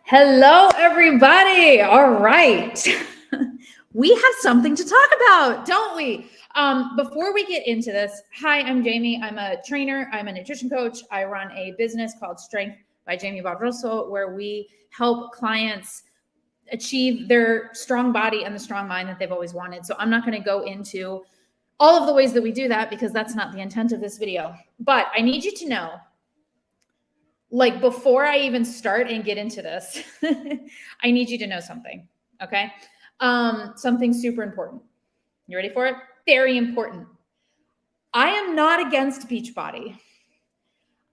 Hello, everybody. All right. We have something to talk about, don't we? Before we get into this, hi, I'm Jamie. I'm a trainer. I'm a nutrition coach. I run a business called Strength by Jamie Barroso, where we help clients achieve their strong body and the strong mind that they've always wanted. So I'm not going to go into all of the ways that we do that because that's not the intent of this video. But I need you to know, like, before I even start and get into this, I need you to know something, okay? Something super important. You ready for it? Very important. I am not against BeachBody.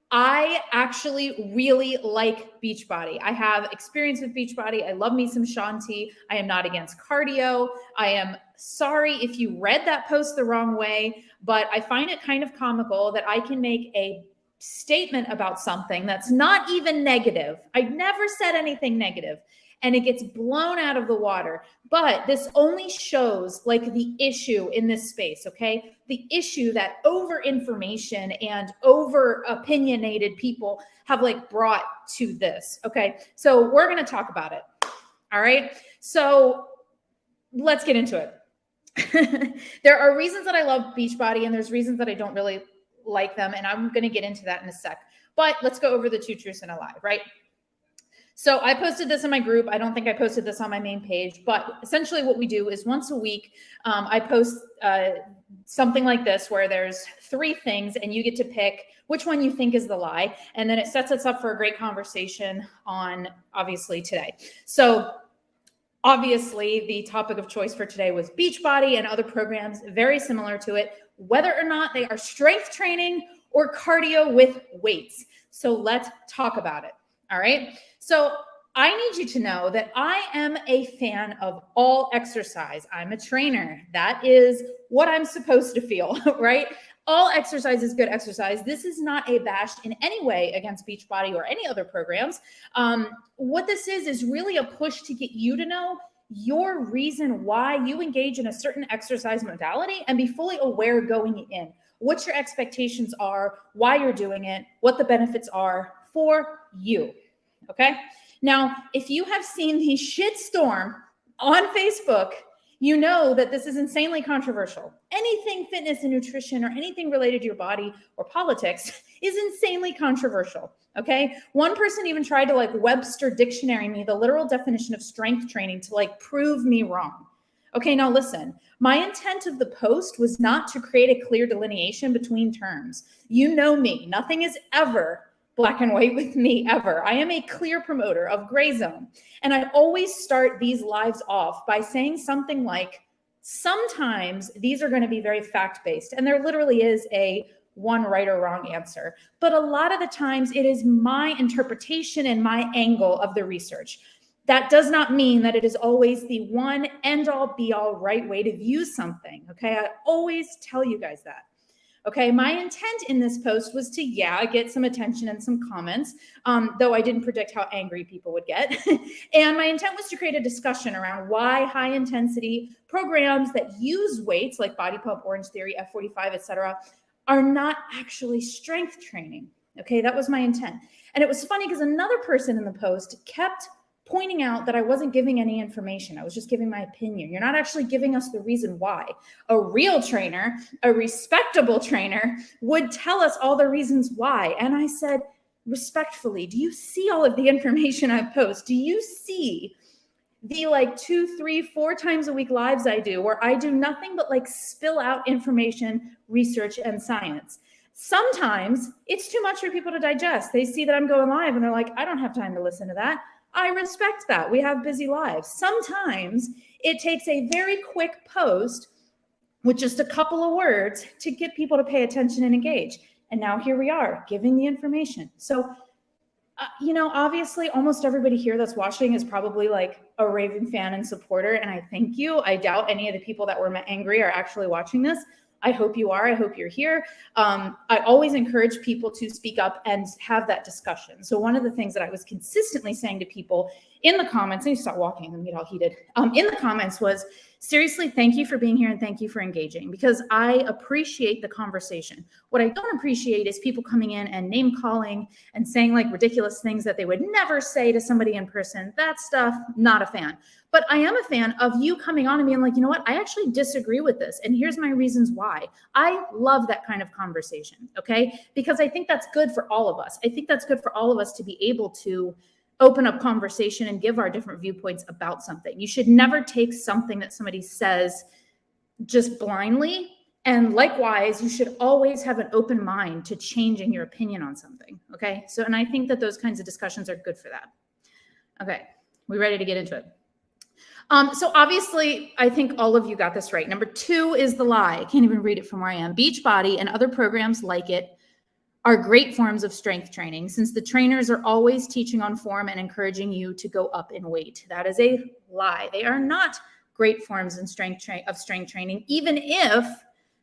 I actually really like BeachBody. I have experience with BeachBody. I love me some Shanti. I am not against cardio. I am sorry if you read that post the wrong way, but I find it kind of comical that I can make a statement about something that's not even negative. I never said anything negative, and it gets blown out of the water. But this only shows like the issue in this space, okay? The issue that over information and over opinionated people have like brought to this, okay? So we're going to talk about it. All right. So let's get into it. There are reasons that I love BeachBody, and there's reasons that I don't really like them, and I'm going to get into that in a sec. But let's go over the two truths and a lie, right? So I posted this in my group. I don't think I posted this on my main page, but essentially what we do is once a week, I post something like this where there's 3 things and you get to pick which one you think is the lie. And then it sets us up for a great conversation on, obviously, today. So obviously the topic of choice for today was BeachBody and other programs very similar to it, whether or not they are strength training or cardio with weights. So let's talk about it. All right. So I need you to know that I am a fan of all exercise. I'm a trainer. That is what I'm supposed to feel, right? All exercise is good exercise. This is not a bash in any way against BeachBody or any other programs. What this is really a push to get you to know your reason why you engage in a certain exercise modality and be fully aware going in, what your expectations are, why you're doing it, what the benefits are for you. Okay. Now, if you have seen the shitstorm on Facebook, you know that this is insanely controversial. Anything fitness and nutrition or anything related to your body or politics is insanely controversial. Okay. One person even tried to like Webster dictionary me the literal definition of strength training to like prove me wrong. Okay. Now listen, my intent of the post was not to create a clear delineation between terms. You know me, nothing is ever black and white with me ever. I am a clear promoter of gray zone. And I always start these lives off by saying something like, sometimes these are going to be very fact-based, and there literally is a one right or wrong answer. But a lot of the times it is my interpretation and my angle of the research. That does not mean that it is always the one end-all be-all right way to view something. Okay, I always tell you guys that. Okay, my intent in this post was to, get some attention and some comments, though I didn't predict how angry people would get. And my intent was to create a discussion around why high intensity programs that use weights like Body Pump, Orange Theory, F45, etc., are not actually strength training. Okay, that was my intent. And it was funny because another person in the post kept pointing out that I wasn't giving any information. I was just giving my opinion. You're not actually giving us the reason why. A real trainer, a respectable trainer, would tell us all the reasons why. And I said, respectfully, do you see all of the information I post? Do you see the like 2, 3, 4 times a week lives I do where I do nothing but like spill out information, research, and science? Sometimes it's too much for people to digest. They see that I'm going live and they're like, I don't have time to listen to that. I respect that. We have busy lives. Sometimes it takes a very quick post with just a couple of words to get people to pay attention and engage. And now here we are giving the information. So, obviously almost everybody here that's watching is probably like a raving fan and supporter. And I thank you. I doubt any of the people that were angry are actually watching this. I hope you are. I hope you're here. I always encourage people to speak up and have that discussion. So one of the things that I was consistently saying to people in the comments, and you start walking and get all heated, in the comments was seriously, thank you for being here and thank you for engaging, because I appreciate the conversation. What I don't appreciate is people coming in and name calling and saying like ridiculous things that they would never say to somebody in person. That stuff, not a fan. But I am a fan of you coming on and being like, you know what, I actually disagree with this. And here's my reasons why. I love that kind of conversation, okay? Because I think that's good for all of us. I think that's good for all of us to be able to open up conversation and give our different viewpoints about something. You should never take something that somebody says just blindly. And likewise, you should always have an open mind to changing your opinion on something, okay? So, and I think that those kinds of discussions are good for that. Okay, we ready to get into it? So obviously, I think all of you got this right. Number 2 is the lie. I can't even read it from where I am. BeachBody and other programs like it are great forms of strength training, since the trainers are always teaching on form and encouraging you to go up in weight. That is a lie. They are not great forms of strength training, even if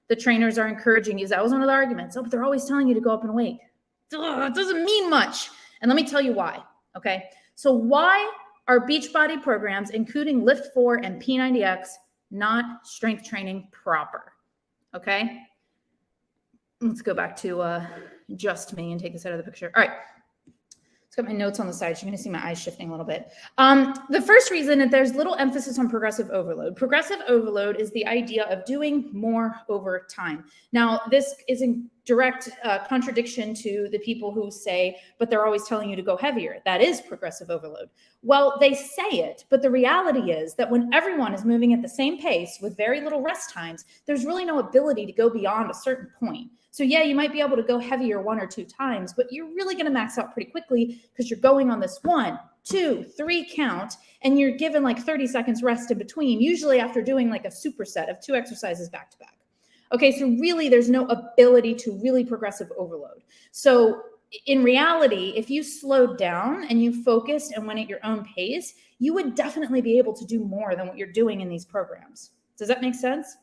the trainers are encouraging you. That was one of the arguments. Oh, but they're always telling you to go up in weight. It doesn't mean much. And let me tell you why, okay? So why are BeachBody programs, including Lift 4 and P90X, not strength training proper, okay? Let's go back to just me and take this out of the picture. All right. Let's got my notes on the side. So you're going to see my eyes shifting a little bit. The first reason that there's little emphasis on progressive overload. Progressive overload is the idea of doing more over time. Now, this is in direct contradiction to the people who say, but they're always telling you to go heavier. That is progressive overload. Well, they say it, but the reality is that when everyone is moving at the same pace with very little rest times, there's really no ability to go beyond a certain point. So yeah, you might be able to go heavier 1 or 2 times, but you're really going to max out pretty quickly because you're going on this 1, 2, 3 count, and you're given like 30 seconds rest in between, usually after doing like a superset of 2 exercises back to back. Okay, so really there's no ability to really progressive overload. So in reality, if you slowed down and you focused and went at your own pace, you would definitely be able to do more than what you're doing in these programs. Does that make sense?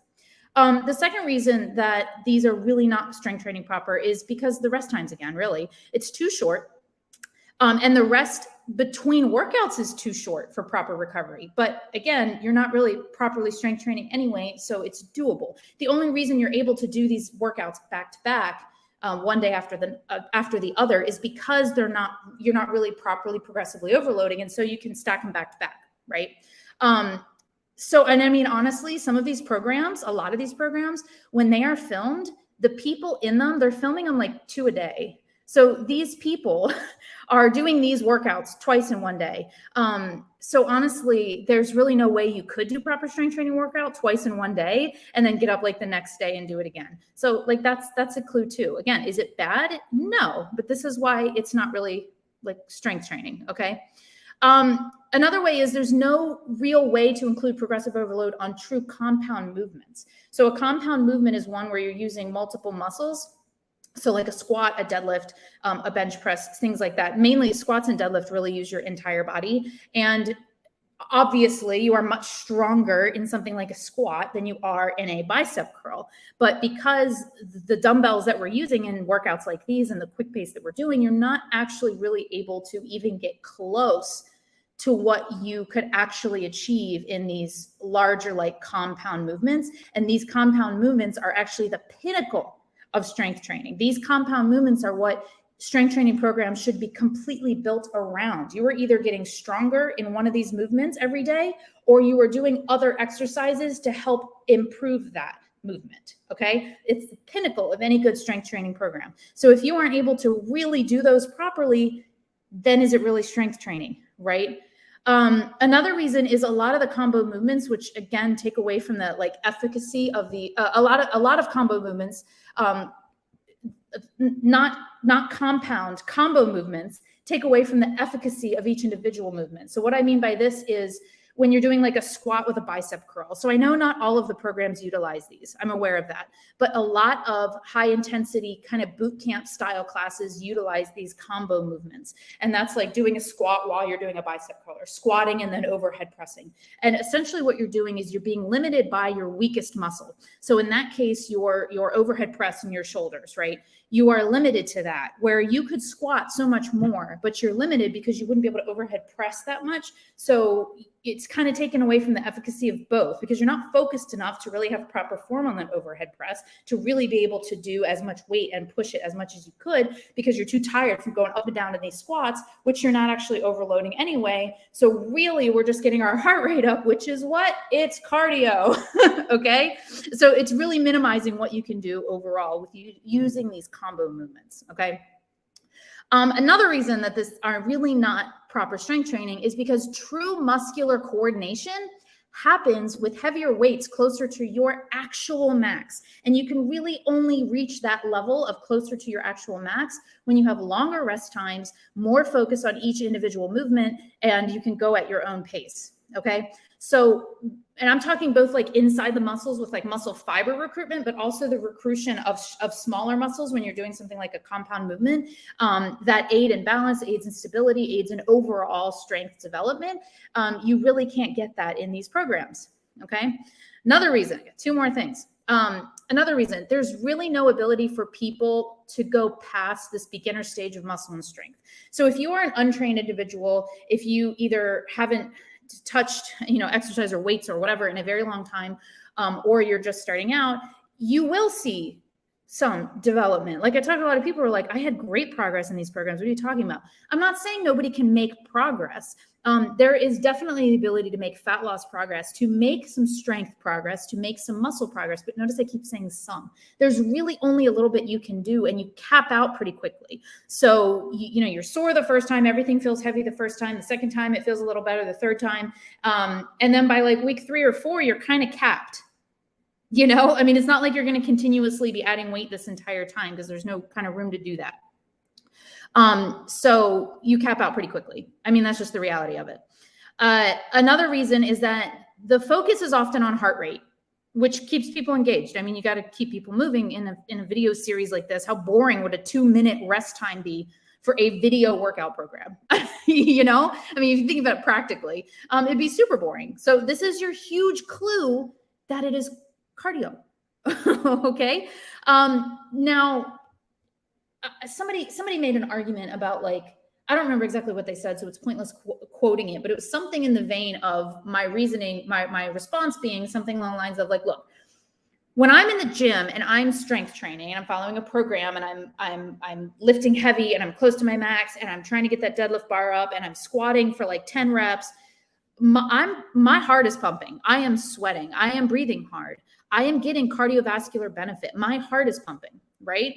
The second reason that these are really not strength training proper is because the rest times, again, really, it's too short. And the rest between workouts is too short for proper recovery. But again, you're not really properly strength training anyway, so it's doable. The only reason you're able to do these workouts back to back, one day after the other, is because you're not really properly progressively overloading, and so you can stack them back to back, right? So, and I mean, honestly, some of these programs, a lot of these programs, when they are filmed, the people in them, they're filming them like 2 a day. So these people are doing these workouts twice in 1 day. So honestly, there's really no way you could do proper strength training workout twice in 1 day and then get up like the next day and do it again. So like that's a clue too. Again, is it bad? No, but this is why it's not really like strength training, okay? Another way is there's no real way to include progressive overload on true compound movements. So a compound movement is one where you're using multiple muscles. So like a squat, a deadlift, a bench press, things like that. Mainly squats and deadlift really use your entire body. And obviously you are much stronger in something like a squat than you are in a bicep curl. But because the dumbbells that we're using in workouts like these and the quick pace that we're doing, you're not actually really able to even get close to what you could actually achieve in these larger like compound movements. And these compound movements are actually the pinnacle of strength training. These compound movements are what strength training programs should be completely built around. You are either getting stronger in one of these movements every day, or you are doing other exercises to help improve that movement, okay? It's the pinnacle of any good strength training program. So if you aren't able to really do those properly, then is it really strength training, right? Another reason is a lot of the combo movements, which again, take away from the like efficacy of the, a lot of combo movements, not compound combo movements take away from the efficacy of each individual movement. So what I mean by this is when you're doing like a squat with a bicep curl. So I know not all of the programs utilize these. I'm aware of that. But a lot of high intensity kind of boot camp style classes utilize these combo movements. And that's like doing a squat while you're doing a bicep curl, or squatting and then overhead pressing. And essentially what you're doing is you're being limited by your weakest muscle. So in that case, your overhead press and your shoulders, right? You are limited to that, where you could squat so much more, but you're limited because you wouldn't be able to overhead press that much. So it's kind of taken away from the efficacy of both, because you're not focused enough to really have proper form on that overhead press to really be able to do as much weight and push it as much as you could, because you're too tired from going up and down in these squats, which you're not actually overloading anyway. So really, we're just getting our heart rate up, which is what? It's cardio. Okay. So it's really minimizing what you can do overall with you using these combo movements. Okay. Another reason that this are really not proper strength training is because true muscular coordination happens with heavier weights closer to your actual max. And you can really only reach that level of closer to your actual max when you have longer rest times, more focus on each individual movement, and you can go at your own pace. Okay. So, and I'm talking both like inside the muscles with like muscle fiber recruitment, but also the recruitment of smaller muscles when you're doing something like a compound movement that aid in balance, aids in stability, aids in overall strength development. You really can't get that in these programs. Okay. Another reason, two more things. Another reason, there's really no ability for people to go past this beginner stage of muscle and strength. So if you are an untrained individual, if you either haven't touched, exercise or weights or whatever in a very long time, or you're just starting out, you will see some development. Like I talk to a lot of people who are like, I had great progress in these programs. What are you talking about? I'm not saying nobody can make progress. There is definitely the ability to make fat loss progress, to make some strength progress, to make some muscle progress. But notice I keep saying some. There's really only a little bit you can do, and you cap out pretty quickly. So, you're sore the first time, everything feels heavy the first time, the second time it feels a little better, the third time. And then by like week 3 or 4, you're kind of capped. It's not like you're going to continuously be adding weight this entire time, because there's no kind of room to do that. So you cap out pretty quickly. That's just the reality of it. Another reason is that the focus is often on heart rate, which keeps people engaged. You got to keep people moving in a video series like this. How boring would a 2-minute rest time be for a video workout program? If you think about it practically, it'd be super boring. So this is your huge clue that it is cardio. Okay. Now, somebody made an argument about, like, I don't remember exactly what they said, so it's pointless quoting it, but it was something in the vein of my reasoning, my response being something along the lines of like, look, when I'm in the gym and I'm strength training and I'm following a program and I'm lifting heavy and I'm close to my max and I'm trying to get that deadlift bar up and I'm squatting for like 10 reps, my heart is pumping. I am sweating. I am breathing hard. I am getting cardiovascular benefit. My heart is pumping, right?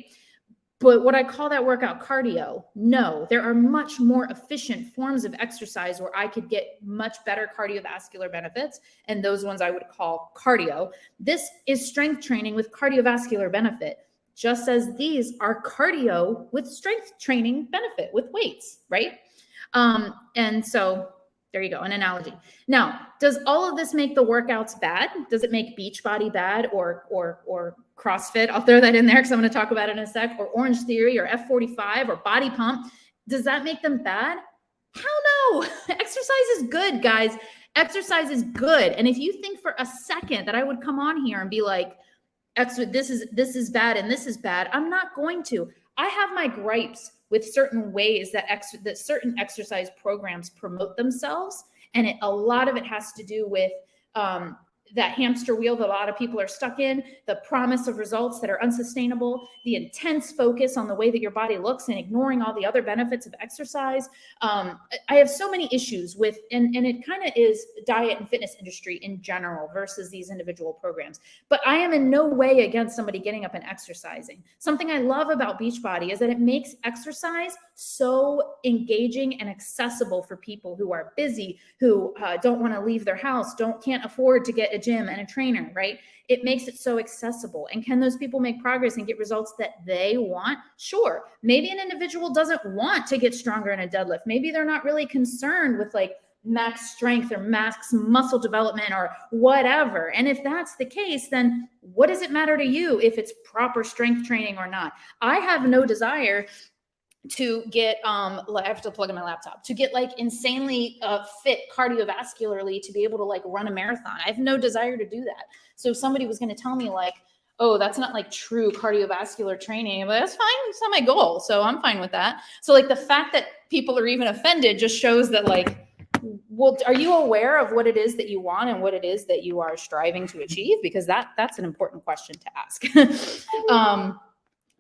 But would I call that workout cardio? No, there are much more efficient forms of exercise where I could get much better cardiovascular benefits, and those ones I would call cardio. This is strength training with cardiovascular benefit, just as these are cardio with strength training benefit with weights, right? And so there you go, an analogy. Now, does all of this make the workouts bad? Does it make BeachBody bad or CrossFit? I'll throw that in there because I'm going to talk about it in a sec. Or Orange Theory or F45 or Body Pump. Does that make them bad? Hell no. Exercise is good, guys. Exercise is good. And if you think for a second that I would come on here and be like, this is bad and this is bad, I'm not going to. I have my gripes with certain ways that certain exercise programs promote themselves. And a lot of it has to do with that hamster wheel that a lot of people are stuck in, the promise of results that are unsustainable, the intense focus on the way that your body looks and ignoring all the other benefits of exercise. I have so many issues with, and it kind of is diet and fitness industry in general versus these individual programs. But I am in no way against somebody getting up and exercising. Something I love about BeachBody is that it makes exercise so engaging and accessible for people who are busy, who don't want to leave their house, can't afford to get a gym and a trainer, right? It makes it so accessible. And can those people make progress and get results that they want? Sure. Maybe an individual doesn't want to get stronger in a deadlift. Maybe they're not really concerned with like max strength or max muscle development or whatever. And if that's the case, then what does it matter to you if it's proper strength training or not? I have no desire to get, I have to plug in my laptop, to get like insanely fit cardiovascularly to be able to like run a marathon. I have no desire to do that. So if somebody was going to tell me like, oh, that's not like true cardiovascular training, but that's fine. It's not my goal. So I'm fine with that. So like the fact that people are even offended just shows that like, well, are you aware of what it is that you want and what it is that you are striving to achieve? Because that's an important question to ask.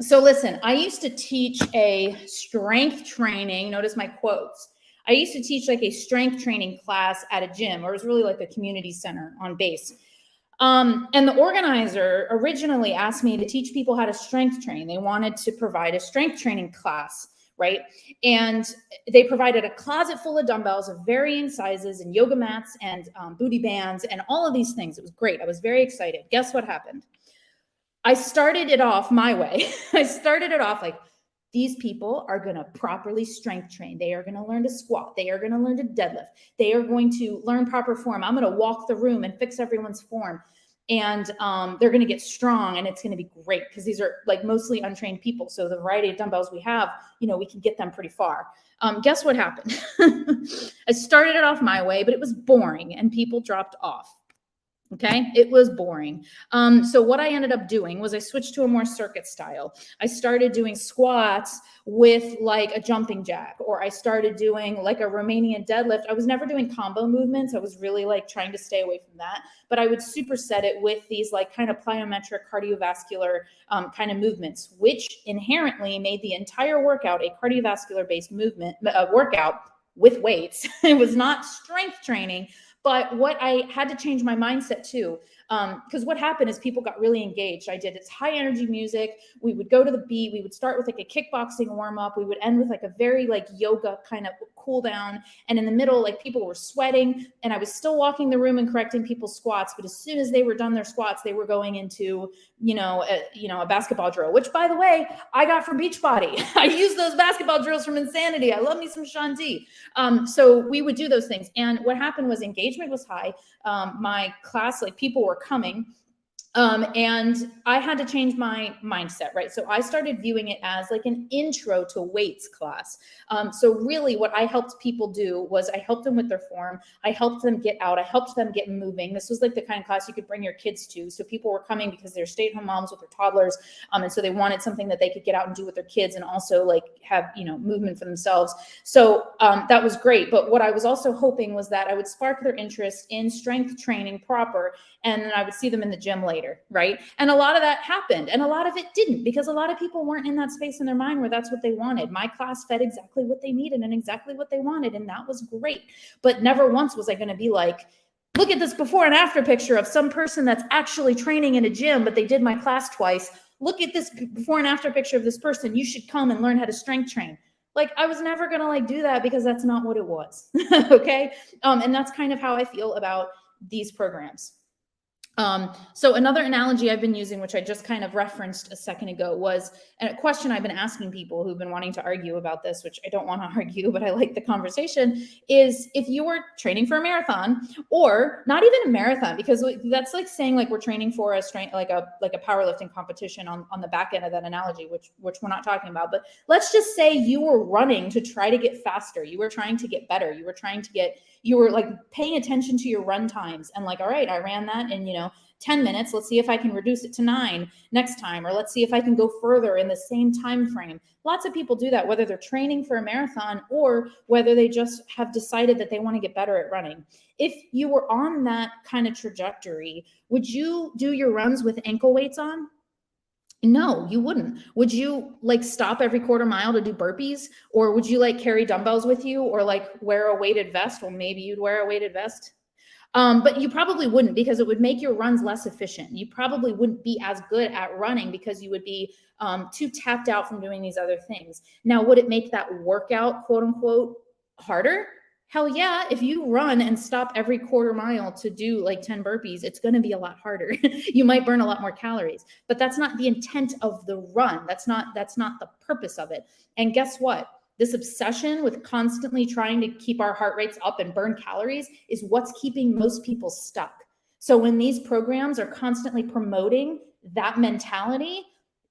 So listen, I used to teach a strength training. Notice my quotes. I used to teach like a strength training class at a gym, or it was really like a community center on base. And the organizer originally asked me to teach people how to strength train. They wanted to provide a strength training class, right? And they provided a closet full of dumbbells of varying sizes and yoga mats and booty bands and all of these things. It was great. I was very excited. Guess what happened? I started it off my way. I started it off like, these people are going to properly strength train. They are going to learn to squat. They are going to learn to deadlift. They are going to learn proper form. I'm going to walk the room and fix everyone's form. And they're going to get strong, and it's going to be great because these are like mostly untrained people. So the variety of dumbbells we have, we can get them pretty far. Guess what happened? I started it off my way, but it was boring and people dropped off. Okay, it was boring. So what I ended up doing was I switched to a more circuit style. I started doing squats with like a jumping jack, or I started doing like a Romanian deadlift. I was never doing combo movements. I was really like trying to stay away from that, but I would superset it with these like kind of plyometric cardiovascular kind of movements, which inherently made the entire workout a cardiovascular based movement workout with weights. It was not strength training. But what I had to change my mindset too, because what happened is people got really engaged. It's high energy music. We would go to the beat. We would start with like a kickboxing warm up. We would end with like a very like yoga kind of cool down. And in the middle, like people were sweating, and I was still walking the room and correcting people's squats. But as soon as they were done their squats, they were going into, a basketball drill, which by the way, I got from BeachBody. I use those basketball drills from Insanity. I love me some Shanti. So we would do those things. And what happened was engagement was high. My class, like people were coming. And I had to change my mindset, right? So I started viewing it as like an intro to weights class. So really what I helped people do was I helped them with their form. I helped them get out. I helped them get moving. This was like the kind of class you could bring your kids to. So people were coming because they're stay-at-home moms with their toddlers. And so they wanted something that they could get out and do with their kids and also like have, movement for themselves. So that was great. But what I was also hoping was that I would spark their interest in strength training proper, and then I would see them in the gym later, right? And a lot of that happened, and a lot of it didn't, because a lot of people weren't in that space in their mind where that's what they wanted. My class fed exactly what they needed and exactly what they wanted, and that was great. But never once was I going to be like, look at this before and after picture of some person that's actually training in a gym, but they did my class twice. Look at this before and after picture of this person. You should come and learn how to strength train. Like, I was never going to like do that, because that's not what it was. Okay. And that's kind of how I feel about these programs. So another analogy I've been using, which I just kind of referenced a second ago, was a question I've been asking people who've been wanting to argue about this, which I don't want to argue, but I like the conversation, is if you were training for a marathon, or not even a marathon, because that's like saying like we're training for a strength, like a powerlifting competition on the back end of that analogy, which we're not talking about. But let's just say you were running to try to get faster. You were trying to get better. You were like paying attention to your run times and like, all right, I ran that in, 10 minutes. Let's see if I can reduce it to 9 next time, or let's see if I can go further in the same time frame. Lots of people do that, whether they're training for a marathon or whether they just have decided that they want to get better at running. If you were on that kind of trajectory, would you do your runs with ankle weights on? No, you wouldn't. Would you like stop every quarter mile to do burpees? Or would you like carry dumbbells with you, or like wear a weighted vest? Well, maybe you'd wear a weighted vest. But you probably wouldn't, because it would make your runs less efficient. You probably wouldn't be as good at running because you would be too tapped out from doing these other things. Now, would it make that workout, quote unquote, harder? Hell yeah. If you run and stop every quarter mile to do like 10 burpees, it's going to be a lot harder. You might burn a lot more calories, but that's not the intent of the run. That's not the purpose of it. And guess what? This obsession with constantly trying to keep our heart rates up and burn calories is what's keeping most people stuck. So when these programs are constantly promoting that mentality,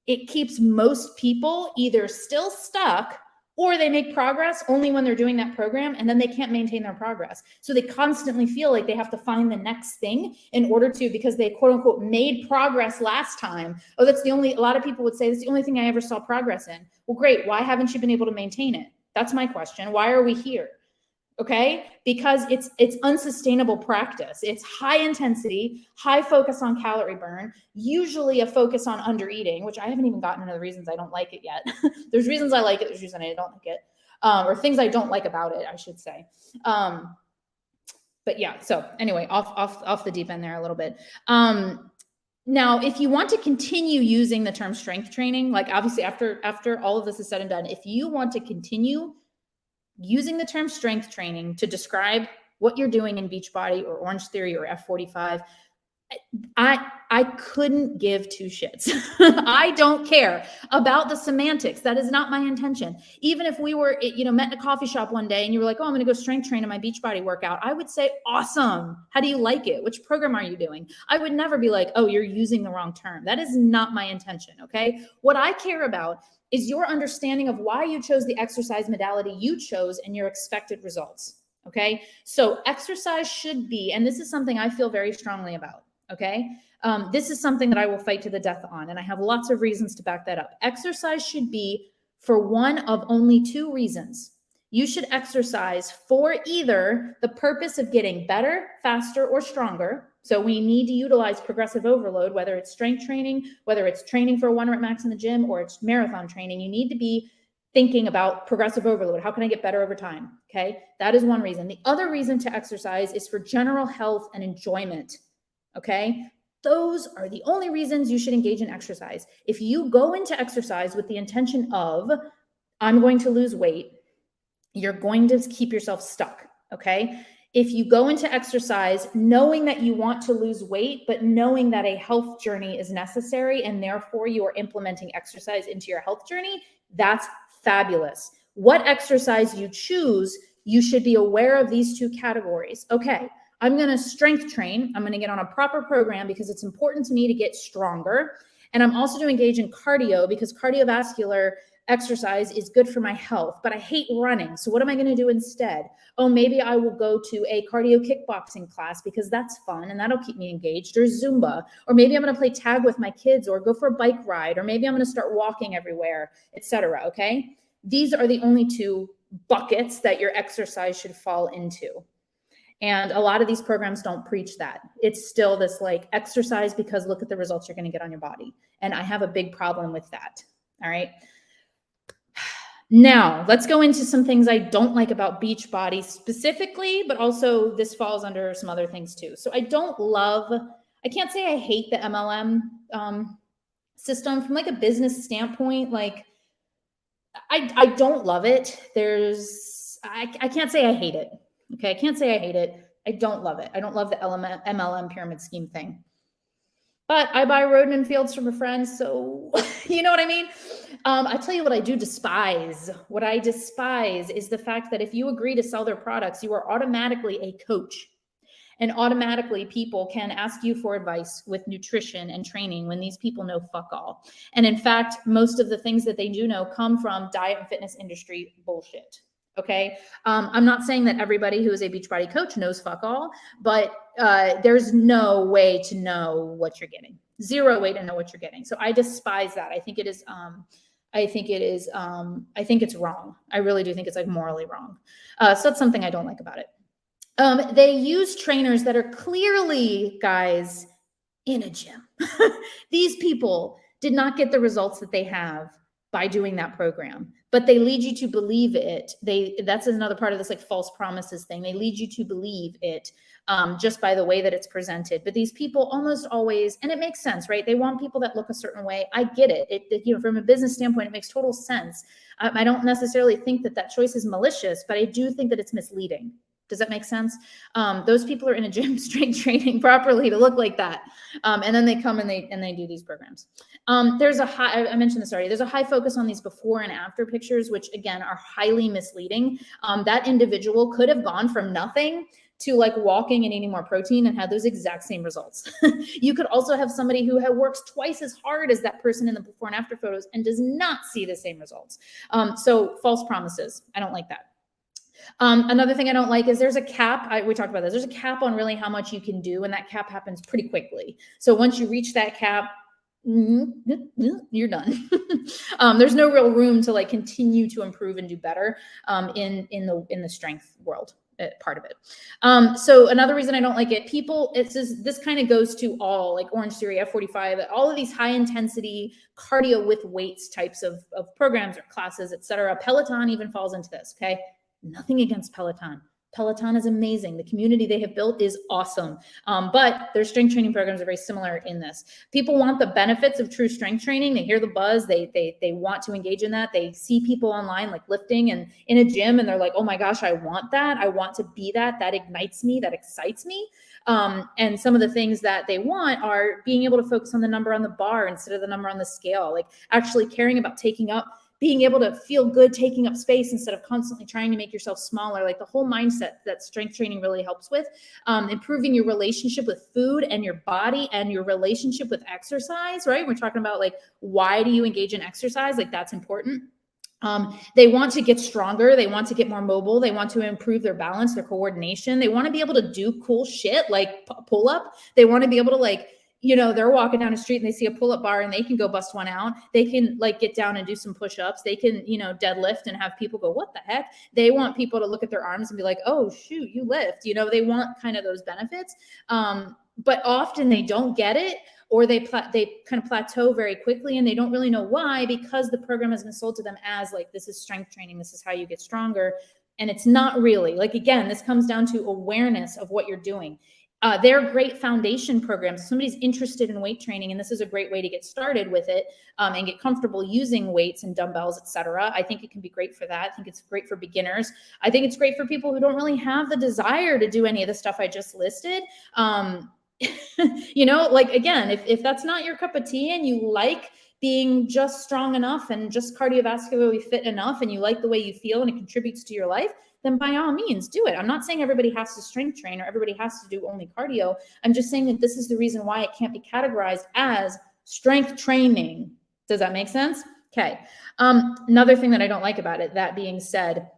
it keeps most people either still stuck, or they make progress only when they're doing that program, and then they can't maintain their progress. So they constantly feel like they have to find the next thing in order to, because they quote unquote made progress last time. Oh, a lot of people would say, that's the only thing I ever saw progress in. Well, great. Why haven't you been able to maintain it? That's my question. Why are we here? okay? Because it's unsustainable practice. It's high intensity, high focus on calorie burn, usually a focus on under eating, which I haven't even gotten into the reasons I don't like it yet. There's reasons I like it, there's reasons I don't like it, or things I don't like about it, I should say. But yeah, so anyway, off the deep end there a little bit. Now, if you want to continue using the term strength training, like obviously after all of this is said and done, if you want to continue using the term strength training to describe what you're doing in Beachbody or Orange Theory or F45, I couldn't give two shits. I don't care about the semantics. That is not my intention. Even if we were, met in a coffee shop one day and you were like, oh, I'm going to go strength train in my Beachbody workout, I would say, awesome. How do you like it? Which program are you doing? I would never be like, oh, you're using the wrong term. That is not my intention. Okay. What I care about is your understanding of why you chose the exercise modality you chose and your expected results. Okay. So exercise should be, and this is something I feel very strongly about. Okay. This is something that I will fight to the death on, and I have lots of reasons to back that up. Exercise should be for one of only two reasons. You should exercise for either the purpose of getting better, faster, or stronger. So we need to utilize progressive overload, whether it's strength training, whether it's training for a 1 rep max in the gym, or it's marathon training. You need to be thinking about progressive overload. How can I get better over time? Okay. That is one reason. The other reason to exercise is for general health and enjoyment. Okay. Those are the only reasons you should engage in exercise. If you go into exercise with the intention of, I'm going to lose weight, you're going to keep yourself stuck. Okay. If you go into exercise knowing that you want to lose weight, but knowing that a health journey is necessary and therefore you are implementing exercise into your health journey, that's fabulous. What exercise you choose, you should be aware of these two categories. Okay, I'm going to strength train. I'm going to get on a proper program because it's important to me to get stronger. And I'm also to engage in cardio because cardiovascular exercise is good for my health, but I hate running. So what am I going to do instead? Oh, maybe I will go to a cardio kickboxing class because that's fun and that'll keep me engaged, or Zumba, or maybe I'm going to play tag with my kids or go for a bike ride, or maybe I'm going to start walking everywhere, etc. Okay. These are the only two buckets that your exercise should fall into. And a lot of these programs don't preach that. It's still this like exercise because look at the results you're going to get on your body. And I have a big problem with that. All right. Now, let's go into some things I don't like about Beachbody specifically, but also this falls under some other things too. So I can't say I hate the MLM system from like a business standpoint. Like I don't love it. I can't say I hate it. Okay, I can't say I hate it. I don't love it. I don't love the MLM pyramid scheme thing. But I buy Roden & Fields from a friend, so you know what I mean? I tell you what I do despise. What I despise is the fact that if you agree to sell their products, you are automatically a coach. And automatically people can ask you for advice with nutrition and training when these people know fuck all. And in fact, most of the things that they do know come from diet and fitness industry bullshit. Okay. I'm not saying that everybody who is a Beachbody coach knows fuck all, but there's no way to know what you're getting. Zero way to know what you're getting. So I despise that. I think it's wrong. I really do think it's like morally wrong. So that's something I don't like about it. They use trainers that are clearly guys in a gym. These people did not get the results that they have by doing that program, but they lead you to believe it. That's another part of this like false promises thing. They lead you to believe it just by the way that it's presented. But these people almost always, and it makes sense, right? They want people that look a certain way. I get it. From a business standpoint, it makes total sense. I don't necessarily think that choice is malicious, but I do think that it's misleading. Does that make sense? Those people are in a gym strength training properly to look like that. And then they come and they do these programs. I mentioned this already. There's a high focus on these before and after pictures, which again are highly misleading. That individual could have gone from nothing to like walking and eating more protein and had those exact same results. You could also have somebody who works twice as hard as that person in the before and after photos and does not see the same results. So false promises. I don't like that. Another thing I don't like is there's a cap. We talked about this. There's a cap on really how much you can do, and that cap happens pretty quickly. So once you reach that cap, you're done. There's no real room to like continue to improve and do better in the strength world. part of it. So another reason I don't like it, this kind of goes to all like Orange Theory, F45, all of these high intensity cardio with weights types of programs or classes, etc. Peloton even falls into this. Okay. Nothing against Peloton. Peloton is amazing. The community they have built is awesome. But their strength training programs are very similar in this. People want the benefits of true strength training. They hear the buzz. They want to engage in that. They see people online like lifting and in a gym, and they're like, oh my gosh, I want that. I want to be that. That ignites me. That excites me. And some of the things that they want are being able to focus on the number on the bar instead of the number on the scale, like actually caring about being able to feel good taking up space instead of constantly trying to make yourself smaller, like the whole mindset that strength training really helps with. Improving your relationship with food and your body and your relationship with exercise, right? We're talking about like, why do you engage in exercise? Like that's important. They want to get stronger. They want to get more mobile. They want to improve their balance, their coordination. They want to be able to do cool shit like pull up. They want to be able to like, they're walking down the street and they see a pull-up bar and they can go bust one out. They can like get down and do some push-ups. They can, deadlift and have people go, what the heck? They want people to look at their arms and be like, oh shoot, you lift, they want kind of those benefits. But often they don't get it, or they kind of plateau very quickly and they don't really know why, because the program has been sold to them as like, this is strength training. This is how you get stronger. And it's not really. Like, again, this comes down to awareness of what you're doing. They're great foundation programs. If somebody's interested in weight training, and this is a great way to get started with it and get comfortable using weights and dumbbells, etc. I think it can be great for that. I think it's great for beginners. I think it's great for people who don't really have the desire to do any of the stuff I just listed. Like, again, if that's not your cup of tea and you like being just strong enough and just cardiovascularly fit enough and you like the way you feel and it contributes to your life, then by all means do it. I'm not saying everybody has to strength train or everybody has to do only cardio. I'm just saying that this is the reason why it can't be categorized as strength training. Does that make sense? Okay. Another thing that I don't like about it, that being said,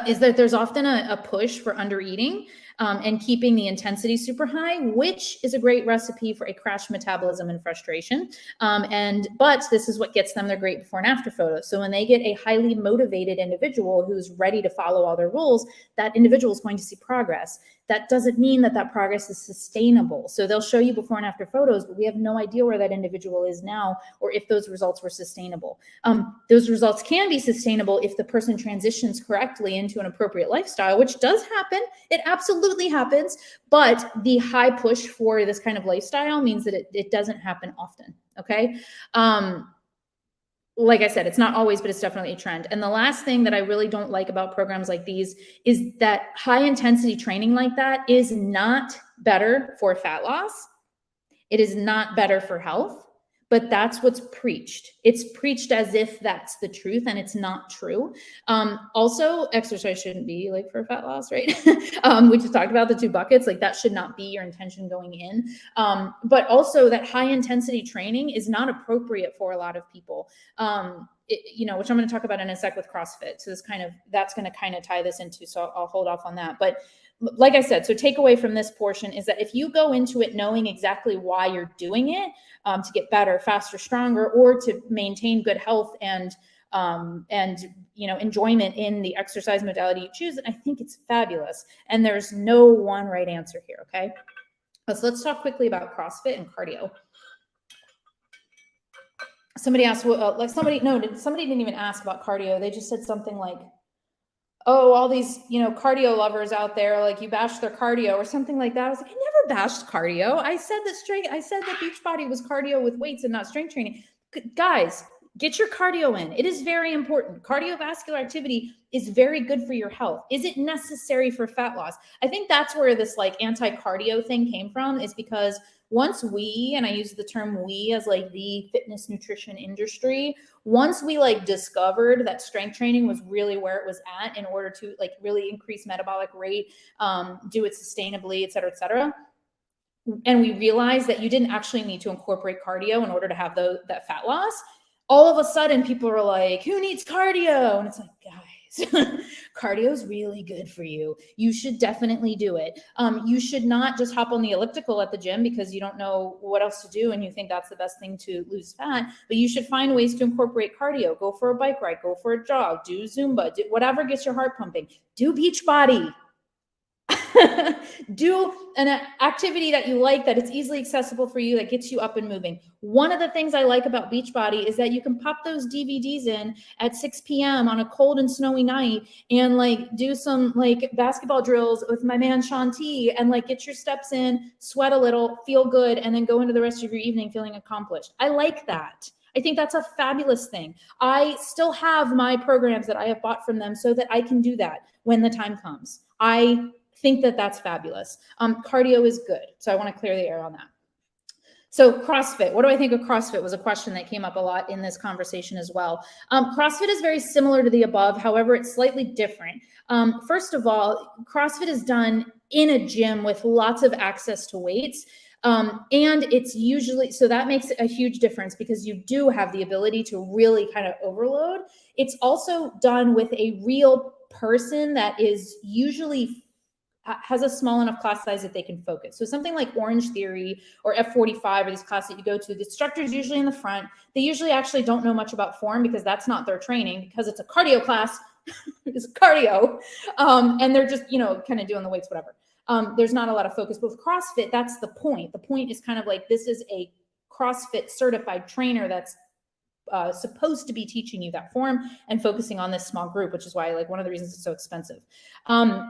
is that there's often a push for under eating and keeping the intensity super high, which is a great recipe for a crash metabolism and frustration. But this is what gets them their great before and after photos. So when they get a highly motivated individual who's ready to follow all their rules, that individual is going to see progress. That doesn't mean that progress is sustainable. So they'll show you before and after photos, but we have no idea where that individual is now or if those results were sustainable. Those results can be sustainable if the person transitions correctly into an appropriate lifestyle, which does happen. It absolutely happens. But the high push for this kind of lifestyle means that it doesn't happen often. Okay. Like I said, it's not always, but it's definitely a trend. And the last thing that I really don't like about programs like these is that high intensity training like that is not better for fat loss. It is not better for health, but that's what's preached. It's preached as if that's the truth, and it's not true. Also, exercise shouldn't be like for fat loss, right? We just talked about the two buckets. Like that should not be your intention going in. But also that high intensity training is not appropriate for a lot of people. Which I'm going to talk about in a sec with CrossFit. So that's going to kind of tie this into, so I'll hold off on that. But like I said, so takeaway from this portion is that if you go into it knowing exactly why you're doing it, to get better, faster, stronger, or to maintain good health and enjoyment in the exercise modality you choose, I think it's fabulous. And there's no one right answer here. Okay. So let's talk quickly about CrossFit and cardio. Somebody asked, somebody didn't even ask about cardio. They just said something like, oh, all these, cardio lovers out there, like you bash their cardio or something like that. I was like, I never bashed cardio. I said that BeachBody was cardio with weights and not strength training. Guys, get your cardio in. It is very important. Cardiovascular activity is very good for your health. Is it necessary for fat loss? I think that's where this like anti-cardio thing came from, is because once we, and I use the term we as like the fitness nutrition industry, once we like discovered that strength training was really where it was at in order to like really increase metabolic rate, do it sustainably, et cetera, and we realized that you didn't actually need to incorporate cardio in order to have that fat loss, all of a sudden people are like, who needs cardio? And it's like, guys, cardio is really good for you. You should definitely do it. You should not just hop on the elliptical at the gym because you don't know what else to do and you think that's the best thing to lose fat, but you should find ways to incorporate cardio. Go for a bike ride, go for a jog, do Zumba, do whatever gets your heart pumping. Do BeachBody. Do an activity that you like, that it's easily accessible for you, that gets you up and moving. One of the things I like about BeachBody is that you can pop those DVDs in at 6 p.m. on a cold and snowy night and like do some like basketball drills with my man Sean T and like get your steps in, sweat a little, feel good, and then go into the rest of your evening feeling accomplished. I like that. I think that's a fabulous thing. I still have my programs that I have bought from them so that I can do that when the time comes. I think that that's fabulous. Cardio is good. So I want to clear the air on that. So CrossFit, what do I think of CrossFit was a question that came up a lot in this conversation as well. CrossFit is very similar to the above. However, it's slightly different. First of all, CrossFit is done in a gym with lots of access to weights. And it's usually, so that makes a huge difference because you do have the ability to really kind of overload. It's also done with a real person that is usually has a small enough class size that they can focus. So something like Orange Theory or F45 or these classes that you go to, the instructor's usually in the front. They usually actually don't know much about form because that's not their training, because it's a cardio class. It's cardio. And they're just, kind of doing the weights, whatever. There's not a lot of focus. But with CrossFit, that's the point. The point is kind of like, this is a CrossFit certified trainer that's supposed to be teaching you that form and focusing on this small group, which is why like one of the reasons it's so expensive.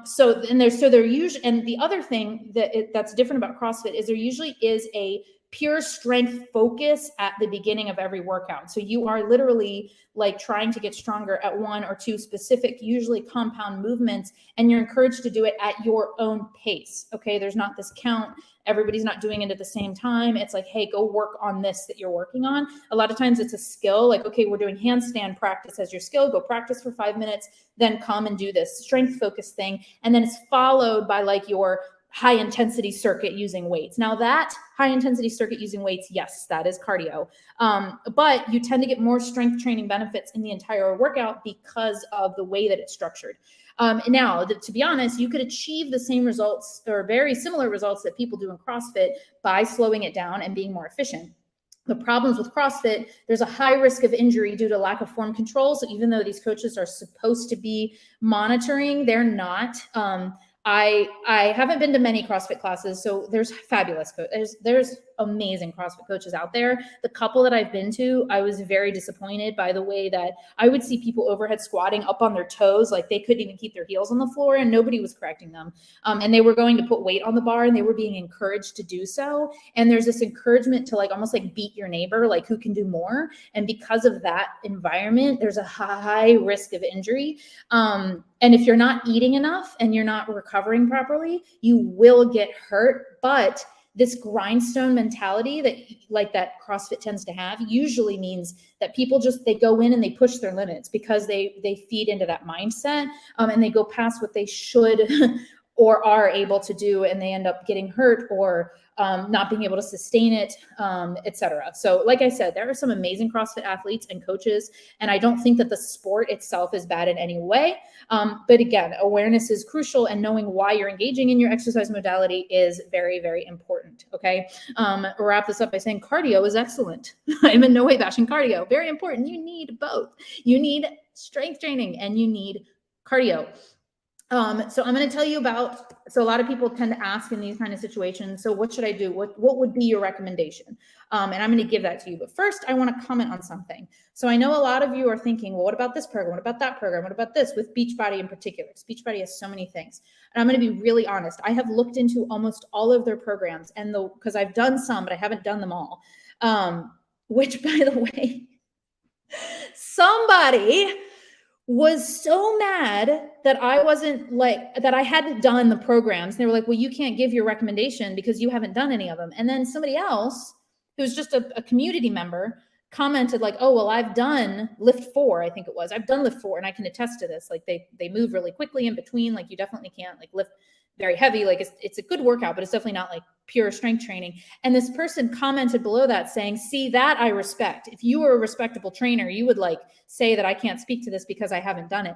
So they're usually, and the other thing that's different about CrossFit is there usually is a pure strength focus at the beginning of every workout. So you are literally like trying to get stronger at one or two specific, usually compound movements, and you're encouraged to do it at your own pace. Okay. There's not this count. Everybody's not doing it at the same time. It's like, hey, go work on this that you're working on. A lot of times it's a skill, like, okay, we're doing handstand practice as your skill. Go practice for 5 minutes, then come and do this strength focus thing. And then it's followed by like your high intensity circuit using weights. Now that high intensity circuit using weights, yes, that is cardio. But you tend to get more strength training benefits in the entire workout because of the way that it's structured. Now, to be honest, you could achieve the same results or very similar results that people do in CrossFit by slowing it down and being more efficient. The problems with CrossFit, there's a high risk of injury due to lack of form control. So even though these coaches are supposed to be monitoring, they're not. I haven't been to many CrossFit classes, so there's fabulous coaches. There's amazing CrossFit coaches out there. The couple that I've been to, I was very disappointed by the way that I would see people overhead squatting up on their toes, like they couldn't even keep their heels on the floor, and nobody was correcting them. And they were going to put weight on the bar, and they were being encouraged to do so. And there's this encouragement to like almost like beat your neighbor, like who can do more. And because of that environment, there's a high risk of injury. And if you're not eating enough and you're not recovering properly, you will get hurt. But this grindstone mentality that CrossFit tends to have usually means that people they go in and they push their limits because they feed into that mindset, and they go past what they should or are able to do, and they end up getting hurt or not being able to sustain it, etc. So like I said, there are some amazing CrossFit athletes and coaches, and I don't think that the sport itself is bad in any way. But again, awareness is crucial, and knowing why you're engaging in your exercise modality is very, very important. Okay. Wrap this up by saying cardio is excellent. I'm in no way bashing cardio. Very important. You need both. You need strength training and you need cardio. So I'm going to tell you so a lot of people tend to ask in these kind of situations, so what should I do? What would be your recommendation? And I'm going to give that to you. But first, I want to comment on something. So I know a lot of you are thinking, well, what about this program? What about that program? What about this with BeachBody in particular? Because BeachBody has so many things. And I'm going to be really honest. I have looked into almost all of their programs, and because I've done some, but I haven't done them all. Which, by the way, somebody was so mad that I hadn't done the programs. They were like, well, you can't give your recommendation because you haven't done any of them. And then somebody else who's just a community member commented like, oh, well, I've done Lift 4. I think it was, I've done Lift 4 and I can attest to this. Like they move really quickly in between. Like you definitely can't like lift very heavy. Like it's a good workout, but it's definitely not like pure strength training. And this person commented below that saying, see, that I respect. If you were a respectable trainer, you would like say that I can't speak to this because I haven't done it.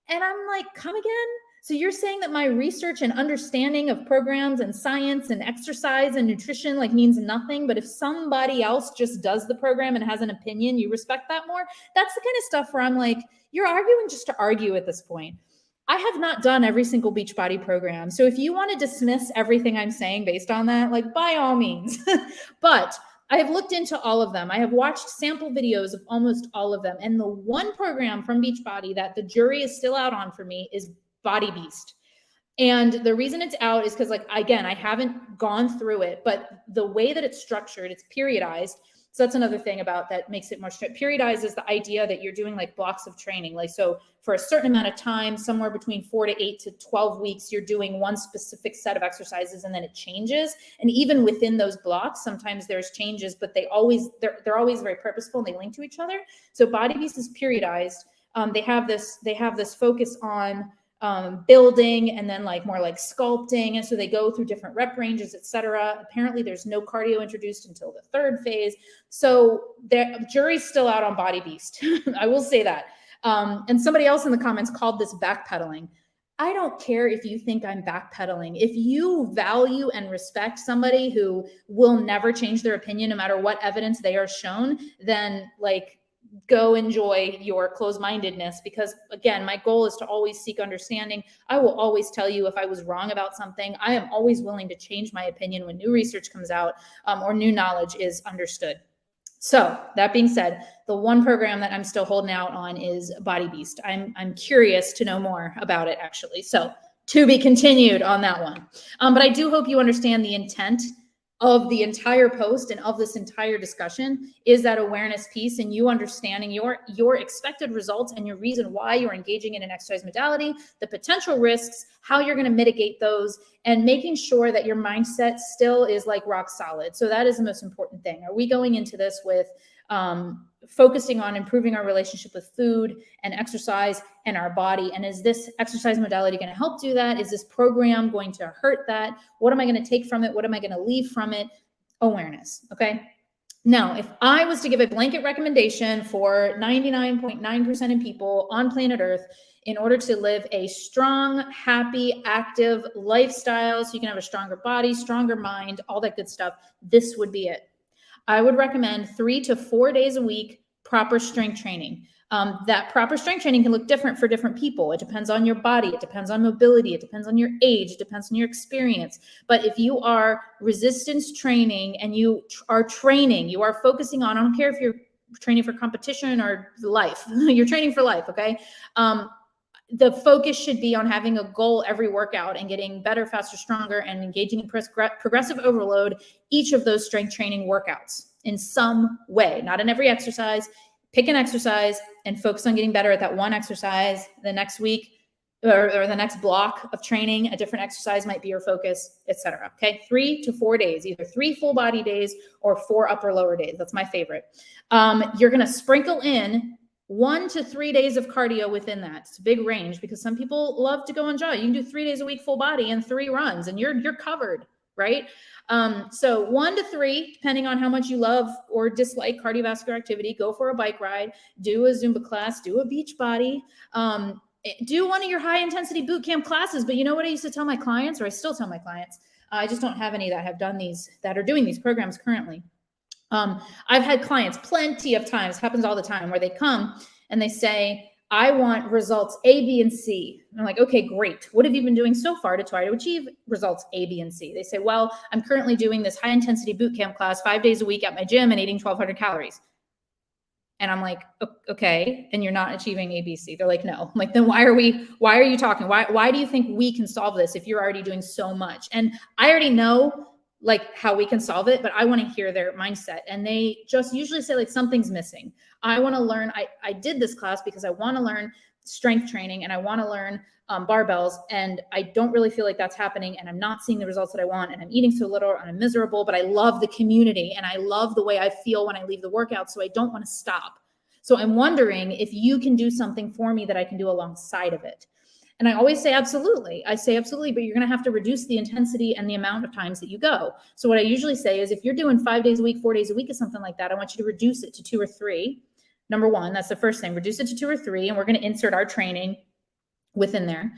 And I'm like, come again? So you're saying that my research and understanding of programs and science and exercise and nutrition like means nothing, but if somebody else just does the program and has an opinion, you respect that more? That's the kind of stuff where I'm like, you're arguing just to argue at this point. I have not done every single BeachBody program. So if you want to dismiss everything I'm saying based on that, like by all means, but I have looked into all of them. I have watched sample videos of almost all of them. And the one program from BeachBody that the jury is still out on for me is Body Beast. And the reason it's out is because, like, again, I haven't gone through it, but the way that it's structured, it's periodized. So that's another thing about that makes it more periodized, is the idea that you're doing like blocks of training. Like, so for a certain amount of time, somewhere between 4 to 8 to 12 weeks, you're doing one specific set of exercises and then it changes. And even within those blocks, sometimes there's changes, but they're always very purposeful and they link to each other. So Body Beast is periodized. They have this focus on building and then like more like sculpting. And so they go through different rep ranges, etc. Apparently there's no cardio introduced until the third phase. So the jury's still out on Body Beast. I will say that. And somebody else in the comments called this backpedaling. I don't care if you think I'm backpedaling. If you value and respect somebody who will never change their opinion no matter what evidence they are shown, then like, go enjoy your closed-mindedness, because again, my goal is to always seek understanding. I will always tell you if I was wrong about something. I am always willing to change my opinion when new research comes out or new knowledge is understood. So that being said, the one program that I'm still holding out on is Body Beast. I'm curious to know more about it, actually. So to be continued on that one. But I do hope you understand the intent of the entire post and of this entire discussion is that awareness piece, and you understanding your expected results and your reason why you're engaging in an exercise modality, the potential risks, how you're going to mitigate those, and making sure that your mindset still is like rock solid. So that is the most important thing. Are we going into this with focusing on improving our relationship with food and exercise and our body? And is this exercise modality going to help do that? Is this program going to hurt that? What am I going to take from it? What am I going to leave from it? Awareness. Okay. Now, if I was to give a blanket recommendation for 99.9% of people on planet Earth in order to live a strong, happy, active lifestyle, so you can have a stronger body, stronger mind, all that good stuff, this would be it. I would recommend 3 to 4 days a week, proper strength training. That proper strength training can look different for different people. It depends on your body. It depends on mobility. It depends on your age. It depends on your experience. But if you are resistance training and you are training, you are focusing on, I don't care if you're training for competition or life, you're training for life, okay? The focus should be on having a goal every workout and getting better, faster, stronger, and engaging in progressive overload each of those strength training workouts in some way, not in every exercise. Pick an exercise and focus on getting better at that one exercise. The next week or the next block of training, a different exercise might be your focus, etc. Okay, 3 to 4 days, either 3 full body days or 4 upper lower days. That's my favorite. You're going to sprinkle in 1 to 3 days of cardio within that. It's a big range because some people love to go and jog. You can do 3 days a week, full body, and 3 runs, and you're covered, right? So 1 to 3, depending on how much you love or dislike cardiovascular activity, go for a bike ride, do a Zumba class, do a BeachBody, do one of your high intensity boot camp classes. But you know what I used to tell my clients, or I still tell my clients, I just don't have any that have done these, that are doing these programs currently. I've had clients plenty of times, happens all the time, where they come and they say, I want results A, B, and C. And I'm like, okay, great. What have you been doing so far to try to achieve results A, B, and C? They say, well, I'm currently doing this high intensity boot camp class 5 days a week at my gym and eating 1,200 calories. And I'm like, okay, and you're not achieving A, B, C. They're like, no. I'm like, then why are you talking? Why do you think we can solve this if you're already doing so much? And I already know like how we can solve it, but I want to hear their mindset. And they just usually say like, something's missing. I want to learn. I did this class because I want to learn strength training and I want to learn barbells. And I don't really feel like that's happening. And I'm not seeing the results that I want. And I'm eating so little and I'm miserable, but I love the community and I love the way I feel when I leave the workout. So I don't want to stop. So I'm wondering if you can do something for me that I can do alongside of it. And I always say, absolutely. I say, absolutely, but you're going to have to reduce the intensity and the amount of times that you go. So what I usually say is if you're doing 5 days a week, 4 days a week or something like that, I want you to reduce it to 2 or 3. Number one, that's the first thing, reduce it to 2 or 3. And we're going to insert our training within there.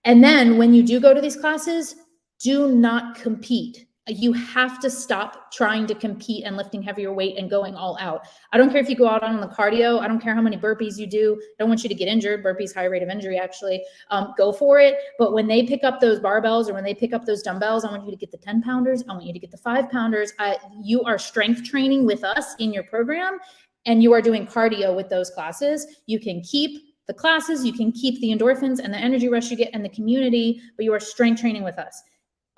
And then when you do go to these classes, do not compete. You have to stop trying to compete and lifting heavier weight and going all out. I don't care if you go out on the cardio. I don't care how many burpees you do. I don't want you to get injured. Burpees, high rate of injury, actually. Go for it. But when they pick up those barbells or when they pick up those dumbbells, I want you to get the 10 pounders. I want you to get the 5 pounders. You are strength training with us in your program, and you are doing cardio with those classes. You can keep the classes, you can keep the endorphins and the energy rush you get and the community, but you are strength training with us.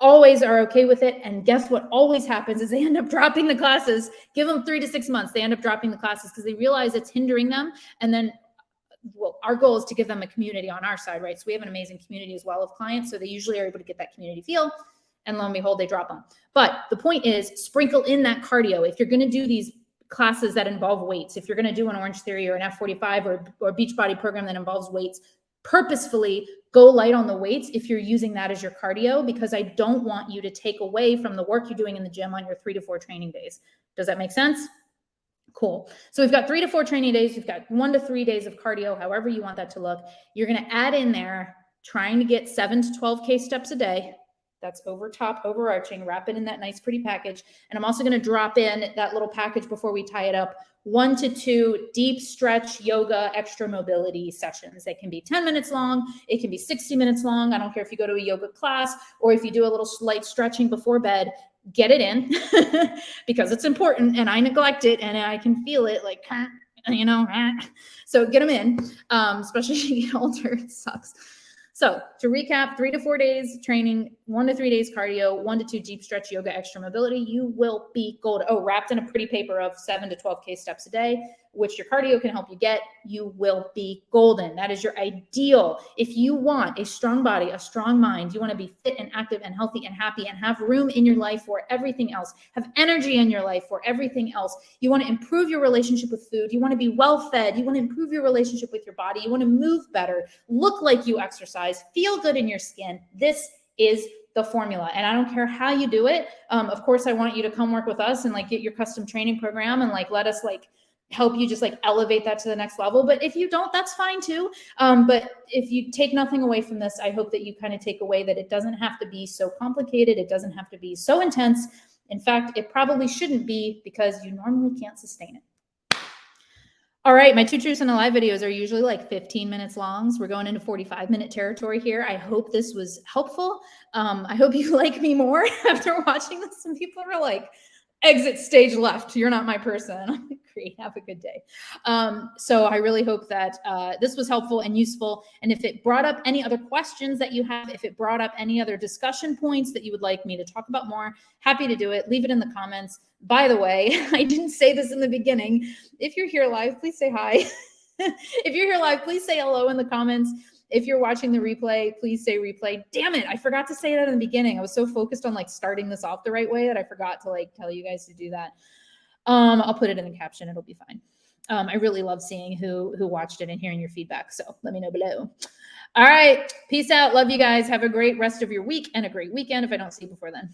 Always are okay with it. And guess what always happens is they end up dropping the classes. Give them 3 to 6 months. They end up dropping the classes because they realize it's hindering them. And then, well, our goal is to give them a community on our side, right? So we have an amazing community as well of clients. So they usually are able to get that community feel. And lo and behold, they drop them. But the point is, sprinkle in that cardio. If you're going to do these classes that involve weights, if you're going to do an Orange Theory or an F45 or BeachBody program that involves weights, purposefully go light on the weights if you're using that as your cardio, because I don't want you to take away from the work you're doing in the gym on your 3 to 4 training days. Does that make sense? Cool. So we've got 3 to 4 training days. We've got 1 to 3 days of cardio, however you want that to look. You're going to add in there trying to get 7 to 12K steps a day. That's overarching, wrap it in that nice, pretty package. And I'm also going to drop in that little package before we tie it up, 1 to 2 deep stretch yoga, extra mobility sessions. They can be 10 minutes long. It can be 60 minutes long. I don't care if you go to a yoga class or if you do a little light stretching before bed, get it in because it's important and I neglect it and I can feel it like, you know, so get them in, especially as you get older, it sucks. So to recap, 3 to 4 days training, 1 to 3 days cardio, 1 to 2 deep stretch yoga, extra mobility, you will be gold. Oh, wrapped in a pretty paper of 7 to 12K steps a day, which your cardio can help you get, you will be golden. That is your ideal. If you want a strong body, a strong mind, you want to be fit and active and healthy and happy and have room in your life for everything else, have energy in your life for everything else. You want to improve your relationship with food. You want to be well fed. You want to improve your relationship with your body. You want to move better, look like you exercise, feel good in your skin. This is the formula. And I don't care how you do it. Of course, I want you to come work with us and like get your custom training program and like, let us like help you just like elevate that to the next level. But if you don't, that's fine too. But if you take nothing away from this, I hope that you kind of take away that it doesn't have to be so complicated. It doesn't have to be so intense. In fact, it probably shouldn't be because you normally can't sustain it. All right, my 2 truths and a lie videos are usually like 15 minutes long. So we're going into 45-minute territory here. I hope this was helpful. I hope you like me more after watching this. Some people are like, exit stage left. You're not my person. I'm like, great. Have a good day. So I really hope that this was helpful and useful. And if it brought up any other questions that you have, if it brought up any other discussion points that you would like me to talk about more, happy to do it. Leave it in the comments. By the way, I didn't say this in the beginning. If you're here live, please say hi. If you're here live, please say hello in the comments. If you're watching the replay, please say replay. Damn it, I forgot to say that in the beginning. I was so focused on like starting this off the right way that I forgot to like tell you guys to do that. I'll put it in the caption. It'll be fine. I really love seeing who watched it and hearing your feedback. So let me know below. All right, peace out. Love you guys. Have a great rest of your week and a great weekend if I don't see you before then.